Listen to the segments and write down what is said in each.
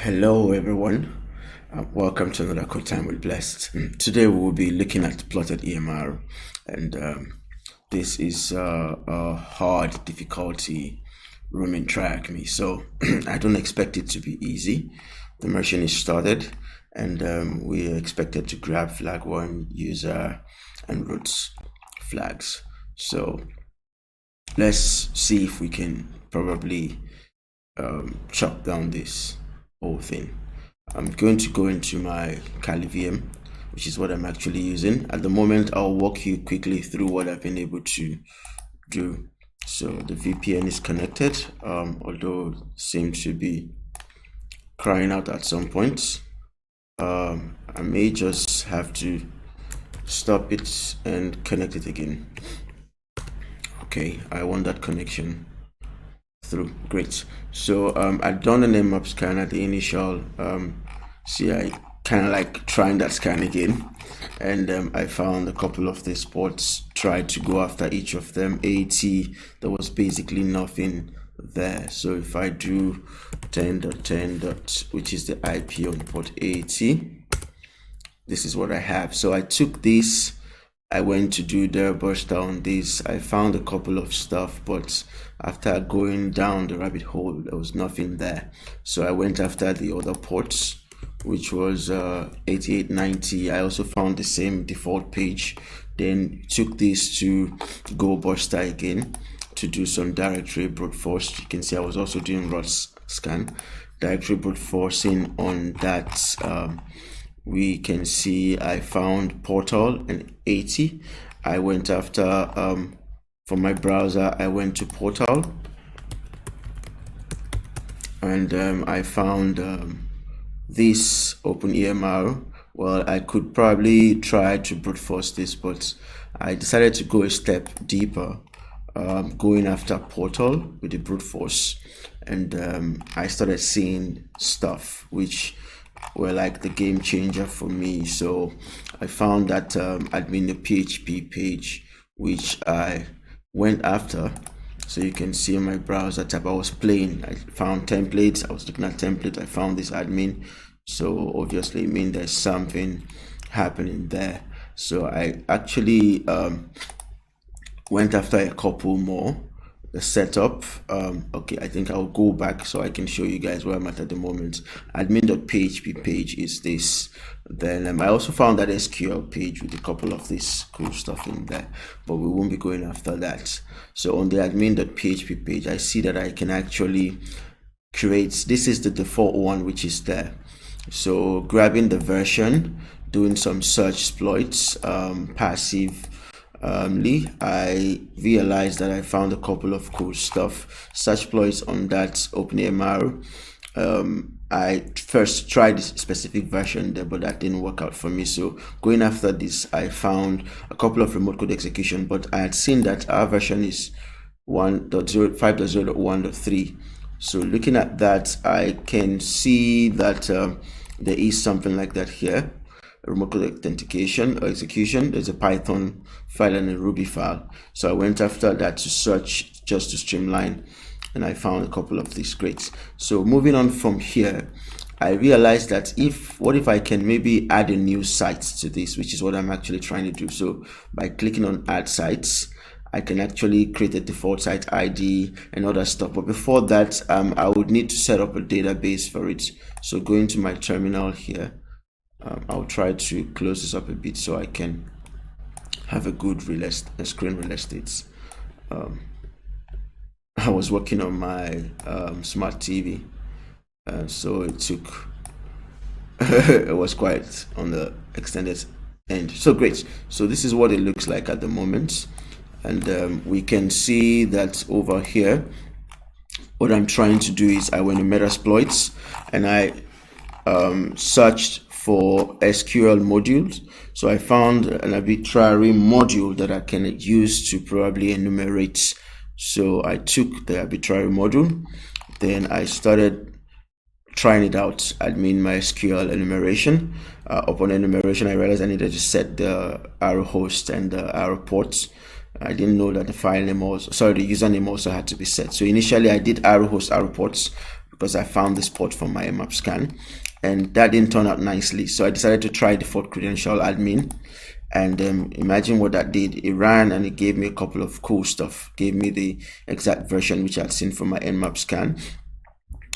Hello everyone, welcome to another Code Time with Blessed. Today we will be looking at Plotted-emr, and this is a hard difficulty room in TryHackMe. So I don't expect it to be easy. The mission is started, and we are expected to grab flag 1 user and root flags. So let's see if we can probably chop down this whole thing. I'm going to go into my Kali VM, which is what I'm actually using at the moment. I'll walk you quickly through what I've been able to do. So the VPN is connected, although it seems to be crying out at some point. I may just have to stop it and connect it again. Okay, I want that connection through. Great. So I'd done an nmap scan at the initial. See, I kind of like trying that scan again, and I found a couple of these ports. Tried to go after each of them. 80, there was basically nothing there. So if I do 10.10. which is the IP on port 80, this is what I have. So I took this, I went to do the burst on this. I found a couple of stuff, but after going down the rabbit hole, there was nothing there. So I went after the other ports, which was 8890. I also found the same default page. Then took this to go burster again to do some directory brute force. You can see I was also doing ROS scan, directory brute forcing on that. We can see I found Portal and 80. I went after from my browser, I went to Portal, and I found this OpenEMR. Well, I could probably try to brute force this, but I decided to go a step deeper, going after Portal with the brute force, and I started seeing stuff which were like the game changer for me. So I found that admin the PHP page, which I went after. So you can see in my browser tab, I was playing, I found templates, I was looking at templates, I found this admin. So obviously it means there's something happening there. So I actually went after a couple more. The setup, okay, I think I'll go back so I can show you guys where I'm at the moment. Admin.php page is this. Then I also found that SQL page with a couple of this cool stuff in there, but we won't be going after that. So on the admin.php page, I see that I can actually create, this is the default one which is there. So grabbing the version, doing some search exploits, passive, I realized that I found a couple of cool stuff. Search exploits on that OpenEMR. I first tried this specific version there, but that didn't work out for me. So going after this, I found a couple of remote code execution, but I had seen that our version is 1.0.5.0.1.3. So looking at that, I can see that there is something like that here. Remote code authentication or execution. There's a Python file and a Ruby file. So I went after that to search just to streamline, and I found a couple of these. Great. So moving on from here, I realized that what if I can maybe add a new site to this, which is what I'm actually trying to do. So by clicking on add sites, I can actually create a default site ID and other stuff. But before that, I would need to set up a database for it. So going to my terminal here, I'll try to close this up a bit so I can have a good screen real estate. I was working on my smart TV, so it took it was quite on the extended end. So great. So this is what it looks like at the moment, and we can see that over here. What I'm trying to do is I went to Metasploits and I searched for SQL modules. So I found an arbitrary module that I can use to probably enumerate. So I took the arbitrary module, then I started trying it out. admin MySQL enumeration. Upon enumeration, I realized I needed to set the arrow host and the arrow ports. I didn't know that the file name the username also had to be set. So initially I did arrow host arrow ports because I found this port from my mmap scan, and that didn't turn out nicely. So I decided to try default credential admin, and imagine what that did. It ran and it gave me a couple of cool stuff. Gave me the exact version which I'd seen from my mmap scan,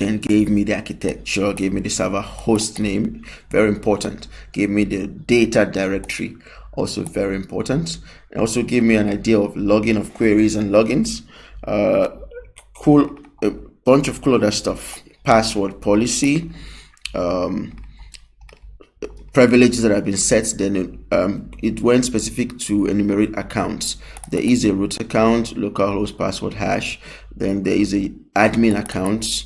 and gave me the architecture, gave me the server host name, very important, gave me the data directory, also very important, and also gave me an idea of logging of queries and logins, cool, a bunch of cool other stuff, password policy, privileges that have been set. Then it went specific to enumerate accounts. There is a root account, localhost password hash, then there is a admin account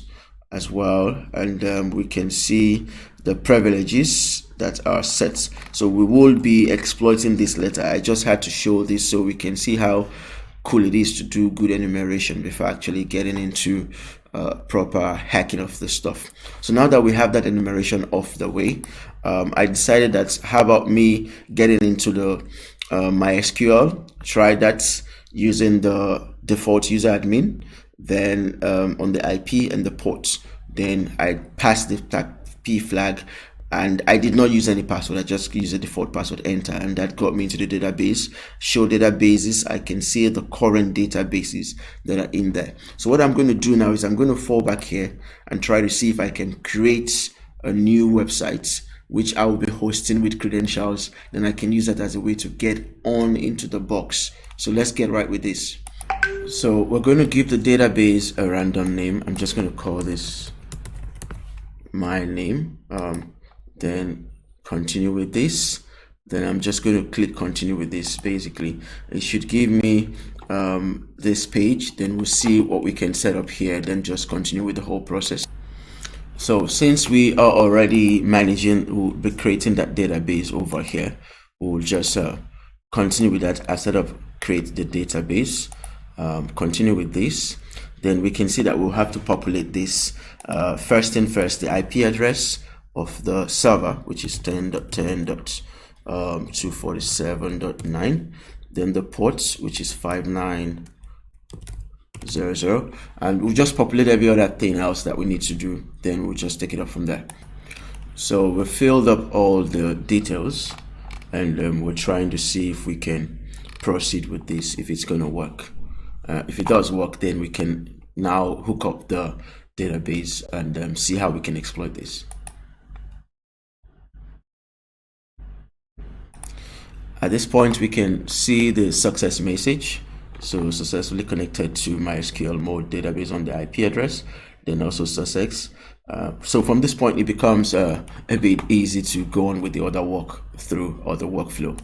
as well, and we can see the privileges that are set. So we will be exploiting this later. I just had to show this so we can see how cool it is to do good enumeration before actually getting into proper hacking of the stuff. So now that we have that enumeration off the way, I decided that how about me getting into the MySQL, try that using the default user admin, then on the IP and the ports. Then I passed the P flag, and I did not use any password. I just used the default password, enter, and that got me into the database. Show databases. I can see the current databases that are in there. So what I'm going to do now is I'm going to fall back here and try to see if I can create a new website which I will be hosting with credentials. Then I can use that as a way to get on into the box. So let's get right with this. So we're going to give the database a random name. I'm just going to call this my name. Then continue with this. Then I'm just going to click continue with this. Basically, it should give me this page. Then we'll see what we can set up here. Then just continue with the whole process. So since we are already managing, we'll be creating that database over here. We'll just continue with that. I set up create the database. Continue with this. Then we can see that we'll have to populate this. First thing first, the IP address of the server, which is 10.10.247.9. Then the ports, which is 5900, and we'll just populate every other thing else that we need to do. Then we'll just take it up from there. So we filled up all the details, and we're trying to see if we can proceed with this, if it's going to work. If it does work, then we can now hook up the database and see how we can exploit this. At this point, we can see the success message. So successfully connected to MySQL mode database on the IP address, then also success. So from this point, it becomes a bit easy to go on with the other work through or the workflow.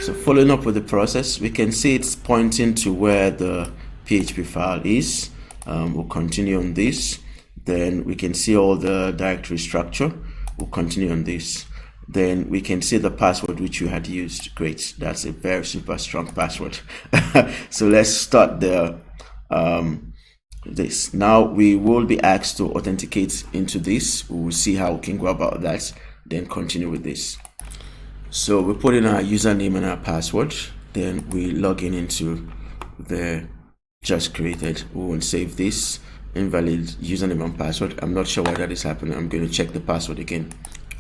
So following up with the process, we can see it's pointing to where the PHP file is. We'll continue on this. Then we can see all the directory structure. We'll continue on this. Then we can see the password which you had used. Great, that's a very super strong password. So let's start the this. Now we will be asked to authenticate into this. We will see how we can go about that, then continue with this. So we put in our username and our password, then we log in into the just created. We will save this. Invalid username and password. I'm not sure why that is happening. I'm going to check the password again.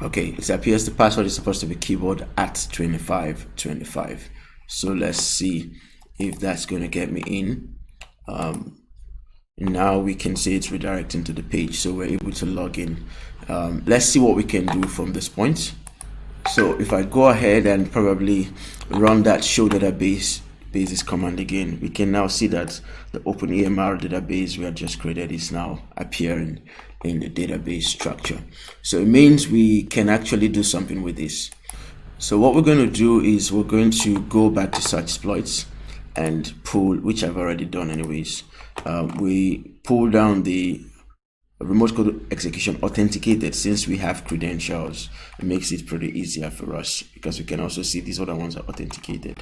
Okay, it appears the password is supposed to be keyboard at 2525. So let's see if that's going to get me in. Now we can see it's redirecting to the page, so we're able to log in. Let's see what we can do from this point. So if I go ahead and probably run that show database basis command again, we can now see that the OpenEMR database we had just created is now appearing in the database structure. So it means we can actually do something with this. So what we're going to do is we're going to go back to search exploits and pull, which I've already done anyways. We pull down the remote code execution authenticated. Since we have credentials, it makes it pretty easier for us because we can also see these other ones are authenticated.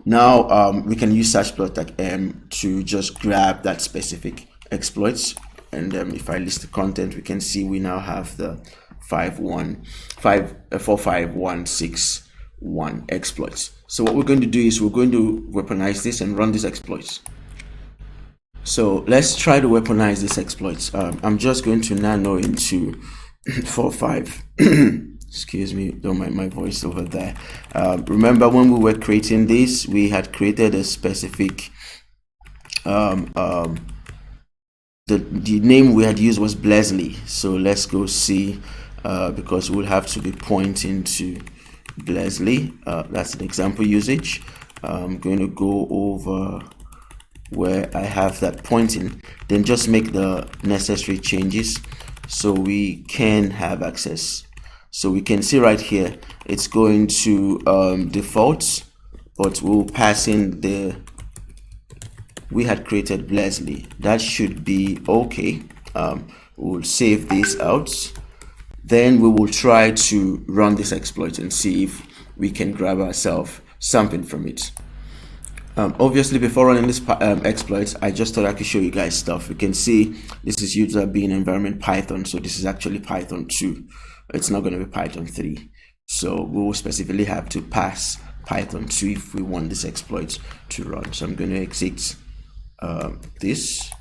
Now we can use search Plotted-emr to just grab that specific exploits, and if I list the content, we can see we now have the 45161 exploits. So what we're going to do is we're going to weaponize this and run these exploits. So let's try to weaponize this exploit. I'm just going to nano into 4.5. Excuse me, don't mind my voice over there. Remember when we were creating this, we had created a specific the name we had used was Blesley. So let's go see, because we'll have to be pointing to Blesley. That's an example usage. I'm going to go over where I have that pointing, then just make the necessary changes so we can have access. So we can see right here it's going to default, but we'll pass in the we had created Blesley. That should be okay. We'll save this out, then we will try to run this exploit and see if we can grab ourselves something from it. Obviously, before running this exploit, I just thought I could show you guys stuff. You can see this is user being environment Python, so this is actually Python 2. It's not going to be Python 3. So we will specifically have to pass Python 2 if we want this exploit to run. So I'm going to exit this,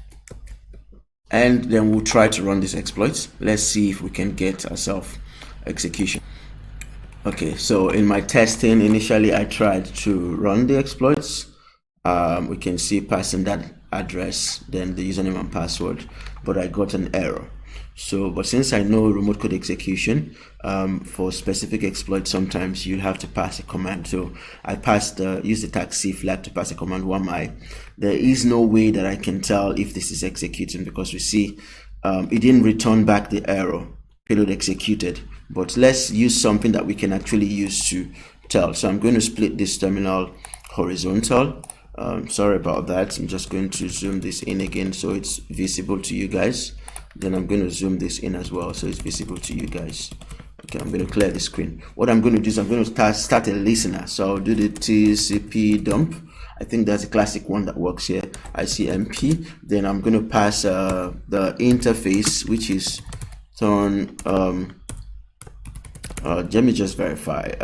and then we'll try to run this exploit. Let's see if we can get ourselves execution. Okay, so in my testing, initially I tried to run the exploits. We can see passing that address, then the username and password, but I got an error. So, but since I know remote code execution, for specific exploits, sometimes you have to pass a command. So I passed use the tag C flag to pass a command 1i. There is no way that I can tell if this is executing, because we see it didn't return back the error, payload executed. But let's use something that we can actually use to tell. So I'm going to split this terminal horizontal. Sorry about that. I'm just going to zoom this in again so it's visible to you guys. Then I'm going to zoom this in as well so it's visible to you guys. Okay, I'm going to clear the screen. What I'm going to do is I'm going to start a listener. So I'll do the TCP dump. I think that's a classic one that works here. ICMP. Then I'm going to pass the interface, which is turn. Let me just verify.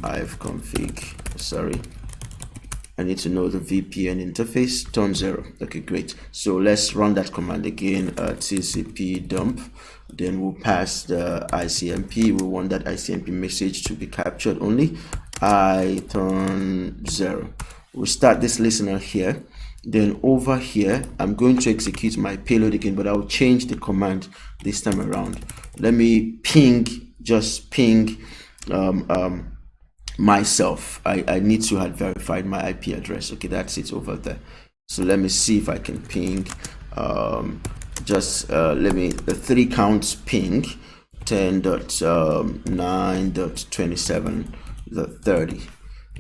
I've config. Sorry. I need to know the VPN interface, turn 0. Okay, great. So let's run that command again, TCP dump. Then we'll pass the ICMP. We want that ICMP message to be captured only. I turn 0. We'll start this listener here. Then over here, I'm going to execute my payload again, but I'll change the command this time around. Let me just ping myself. I need to have verified my IP address. Okay, that's it over there. So let me see if I can ping let me the 3 counts ping 10.9.27.30.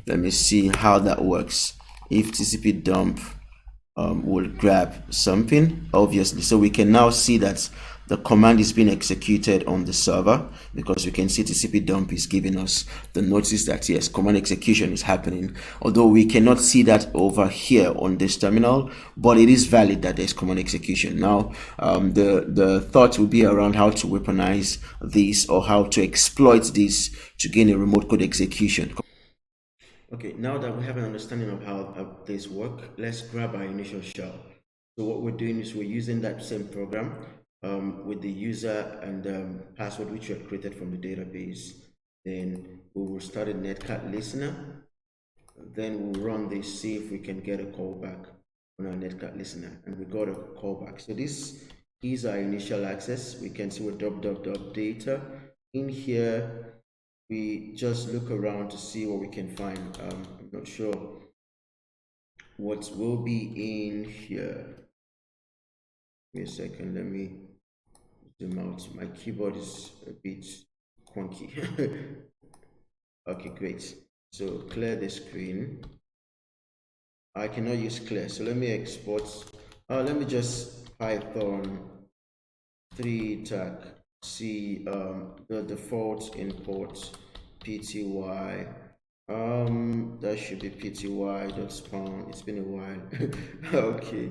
let me see how that works. If TCP dump will grab something, obviously. So we can now see that the command is being executed on the server, because we can see TCP dump is giving us the notice that yes, command execution is happening, although we cannot see that over here on this terminal, but it is valid that there's command execution. Now the thought will be around how to weaponize this or how to exploit this to gain a remote code execution. Okay, now that we have an understanding of how this works, let's grab our initial shell. So what we're doing is we're using that same program with the user and password which we had created from the database. Then we will start a netcat listener. Then we'll run this, see if we can get a callback on our netcat listener, and we got a callback. So this is our initial access. We can see with data. In here, we just look around to see what we can find. I'm not sure what will be in here. Give me a second, let me zoom out. My keyboard is a bit clunky. Okay, great. So clear the screen. I cannot use clear, so let me export. Let me just Python 3 tag see the default import pty. That should be pty.spawn. It's been a while. Okay.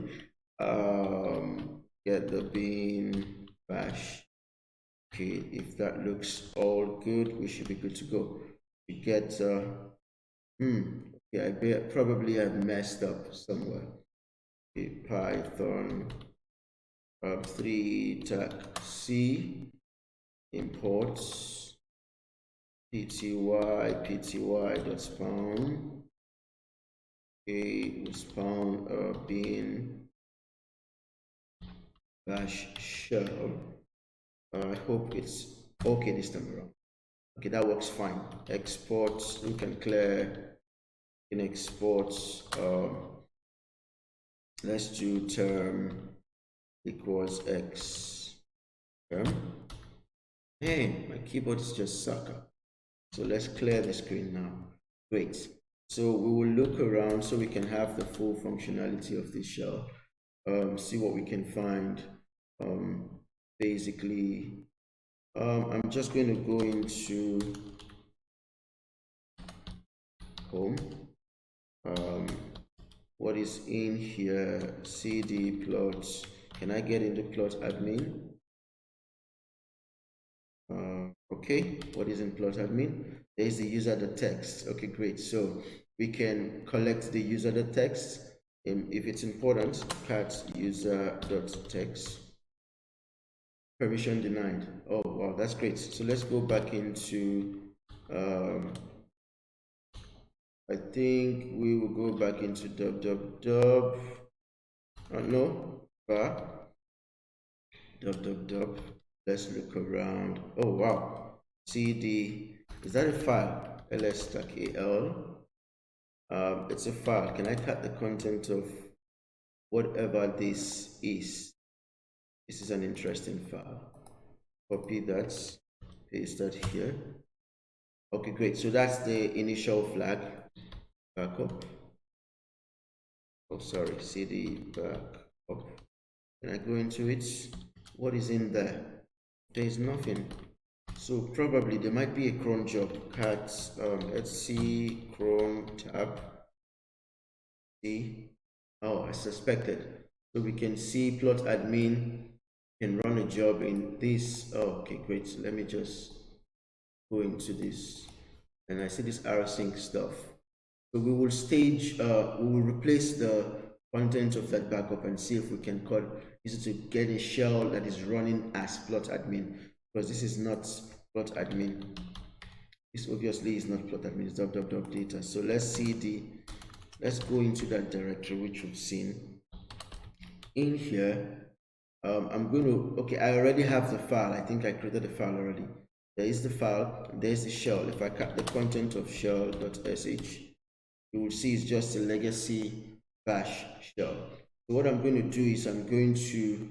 Get the bin bash. Okay, if that looks all good, we should be good to go. We get okay, probably have messed up somewhere. Python 3 tag C imports pty spawn spawn bin bash shell. I hope it's okay this time around. Okay, that works fine. Exports, we can clear in exports. Let's do term equals x term. Hey, my keyboard is just sucker. So let's clear the screen now. Great. So we will look around so we can have the full functionality of this shell. See what we can find. Basically, I'm just going to go into home. What is in here? CD plots. Can I get into Plotted-emr? Okay, what is in Plotted-emr? There's the user.text. Okay, great. So we can collect the user.text. If it's important, cat user.text. Permission denied. Oh wow, that's great. So let's go back into I think we will go back into dub. No, bar dub. Let's look around. Oh wow, cd, is that a file? ls-al. It's a file. Can I cut the content of whatever this is? This is an interesting file. Copy that, paste that here. Okay, great. So that's the initial flag backup. Oh, sorry, cd backup. Can I go into it? What is in there? There is nothing. So probably there might be a cron job. Cat, let's see, cron tab. See, oh, I suspected. So we can see Plotted-emr can run a job in this. Oh, okay, great. So let me just go into this, and I see this rsync stuff. So we will stage, we will replace the content of that backup and see if we can use it to get a shell that is running as Plotted-emr, because this is not Plotted-emr. This obviously is not Plotted-emr, it's data. So let's go into that directory which we've seen. In here, I'm going to, okay, I already have the file. I think I created the file already. There is the file, there's the shell. If I cut the content of shell.sh, you will see it's just a legacy bash shell. So what I'm going to do is I'm going to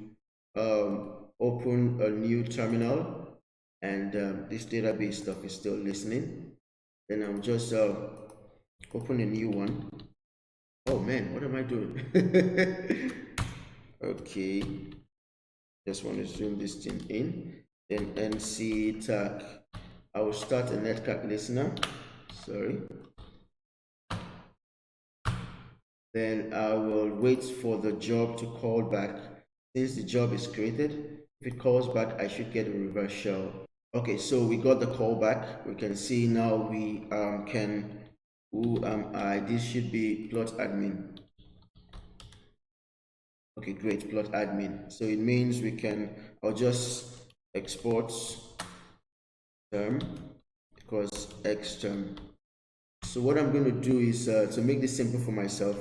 open a new terminal, and this database stuff is still listening. Then I'm just open a new one. Oh man, what am I doing? Okay, just want to zoom this thing in. Then nc tag. I will start a netcat listener. Sorry. Then I will wait for the job to call back. Since the job is created, if it calls back, I should get a reverse shell. Okay, so we got the callback. We can see now we can, who am I? This should be Plotted-emr. Okay, great, Plotted-emr. So it means we can, I'll just export term because x term. So what I'm going to do is to make this simple for myself,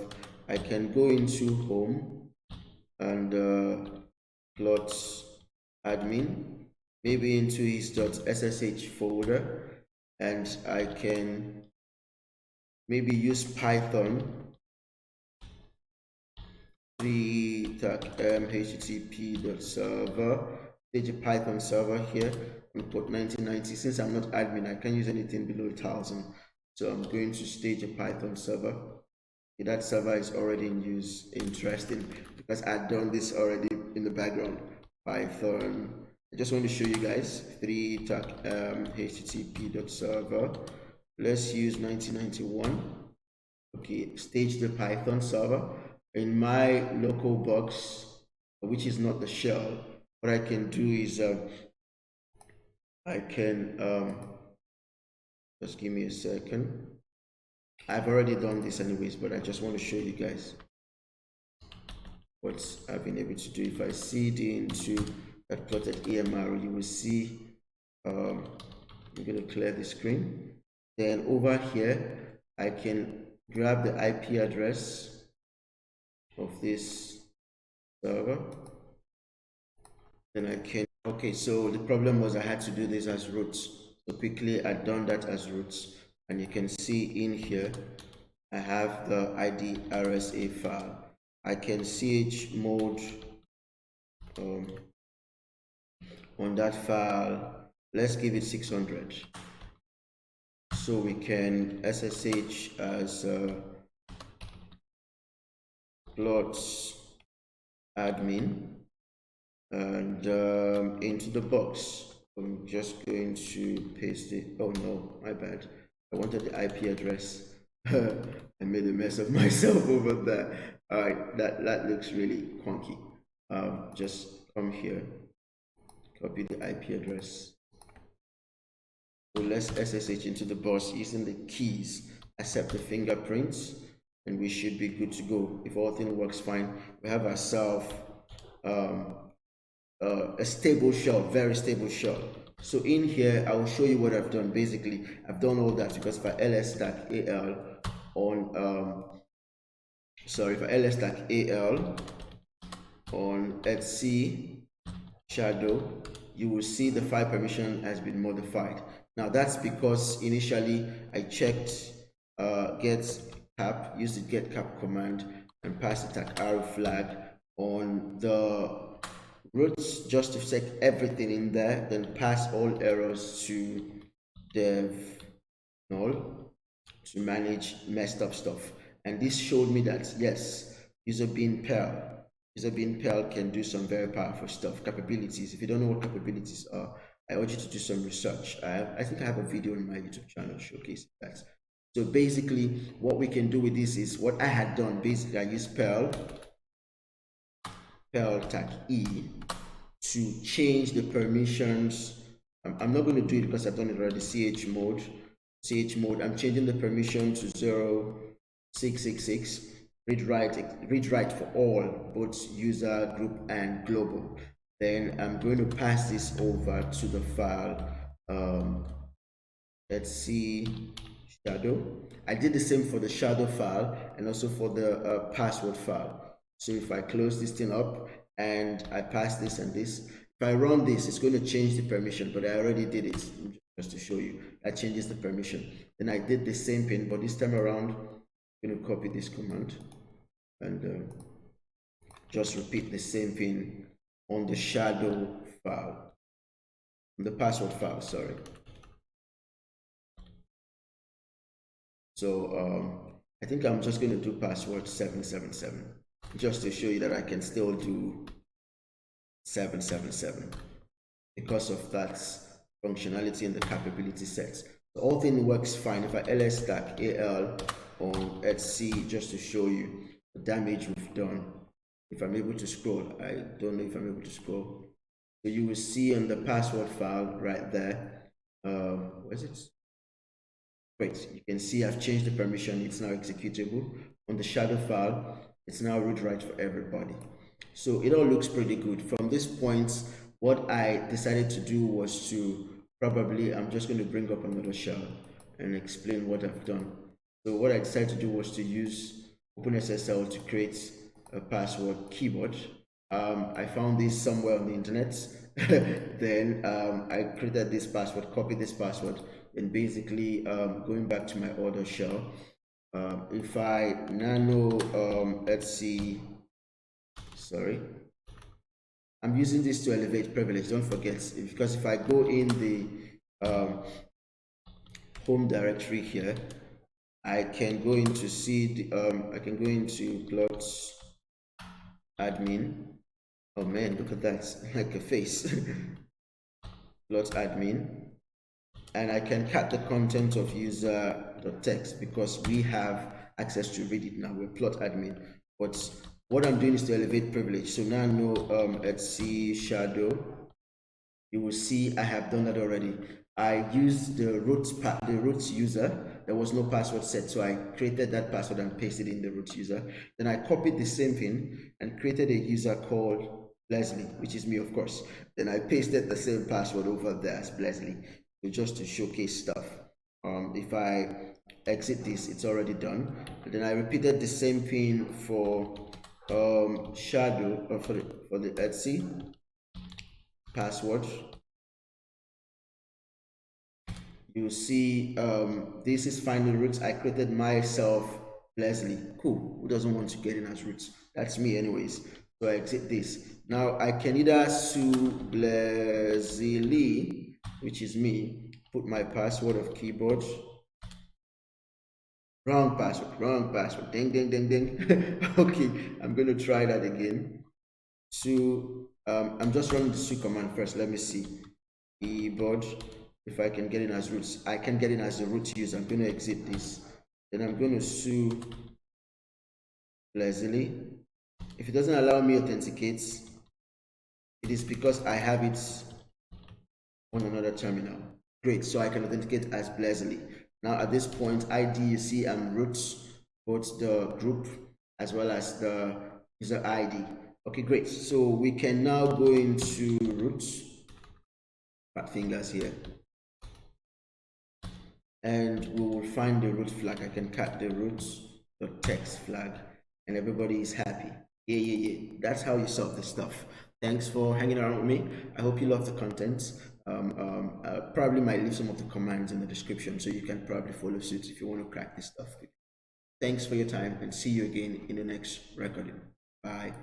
I can go into home and Plotted-emr, maybe into his .ssh folder, and I can maybe use Python 3 tag http.server, stage a Python server here, and put 1990. Since I'm not admin, I can't use anything below 1000. So I'm going to stage a Python server. Okay, that server is already in use. Interesting, because I've done this already in the background. Python. I just want to show you guys 3 tag http.server. Let's use 1991. Okay, stage the Python server. In my local box, which is not the shell, what I can do is I can just give me a second. I've already done this anyways, but I just want to show you guys. what I've been able to do. If I cd into that plotted EMR, you will see I'm going to clear the screen. Then over here, I can grab the IP address of this server. Then I can, okay, so the problem was I had to do this as roots. So quickly I'd done that as roots. And you can see in here, I have the ID RSA file. I can chmod on that file. Let's give it 600. So we can SSH as Plotted-emr and into the box. I'm just going to paste it. Oh no, my bad. I wanted the IP address. I made a mess of myself over there. All right, that looks really funky. Just come here, copy the IP address. So let's SSH into the box using the keys, accept the fingerprints, and we should be good to go. If all things works fine, we have ourselves a stable shell, very stable shell. So in here, I will show you what I've done. Basically, I've done all that because if I ls stack al on if I ls stack al on etc shadow, you will see the file permission has been modified. Now that's because initially I checked get cap, used the get cap command and passed the arrow flag on the roots just to check everything in there, then pass all errors to dev null to manage messed up stuff. And this showed me that yes, user bean Perl can do some very powerful stuff, capabilities. If you don't know what capabilities are, I urge you to do some research. I think I have a video on my YouTube channel showcasing that. So basically, what we can do with this is what I had done. Basically, I used Perl tag E to change the permissions. I'm not going to do it because I've done it already. chmod. I'm changing the permission to 0666. Read write for all, both user, group, and global. Then I'm going to pass this over to the file. Let's see, shadow. I did the same for the shadow file and also for the password file. So if I close this thing up and I pass this and this, if I run this, it's going to change the permission, but I already did it just to show you. That changes the permission. Then I did the same thing, but this time around, I'm going to copy this command and just repeat the same thing on the shadow file, on the password file, sorry. So I think I'm just going to do password 777 just to show you that I can still do 777 because of that functionality and the capability sets. So all thing works fine. If I ls stack al on etc just to show you the damage we've done. If I'm able to scroll, I don't know if I'm able to scroll. So you will see on the password file right there. Where is it? Great, you can see I've changed the permission. It's now executable. On the shadow file, it's now read write for everybody. So it all looks pretty good. From this point, what I decided to do was to probably, I'm just going to bring up another shell and explain what I've done. So what I decided to do was to use OpenSSL to create a password keyboard. I found this somewhere on the internet. Then I created this password, copied this password, and basically going back to my other shell. If I nano, let's see, sorry, I'm using this to elevate privilege, don't forget, because if I go in the home directory here, I can go into see the, I can go into Plotted-emr. Oh man, look at that, like a face. Plotted-emr, and I can cut the content of user.text because we have access to read it now. We're Plotted-emr. But what I'm doing is to elevate privilege. So now let's see shadow. You will see I have done that already. I used the root user, there was no password set, so I created that password and pasted in the root user. Then I copied the same thing and created a user called Leslie, which is me, of course. Then I pasted the same password over there as Leslie, so just to showcase stuff. If I exit this, it's already done. And then I repeated the same thing for Shadow, or for the Etsy password. You see, this is finding roots. I created myself Leslie. Cool. Who doesn't want to get in as roots? That's me anyways. So I exit this. Now I can either sue Leslie, which is me, put my password of keyboard. Wrong password. Ding, ding, ding, ding. Okay, I'm going to try that again. Sue, I'm just running the sue command first. Let me see. Keyboard. If I can get in as roots, I can get in as a root user. I'm going to exit this. Then I'm going to sue Leslie. If it doesn't allow me authenticate, it is because I have it on another terminal. Great, so I can authenticate as Leslie. Now at this point, ID, you see I'm roots, both the group as well as the user ID. Okay, great. So we can now go into roots. Fat fingers here. And we will find the root flag. I can cut the roots, the text flag, and everybody is happy. Yeah. That's how you solve this stuff. Thanks for hanging around with me. I hope you love the content. Probably might leave some of the commands in the description, so you can probably follow suit if you want to crack this stuff. Thanks for your time, and see you again in the next recording. Bye.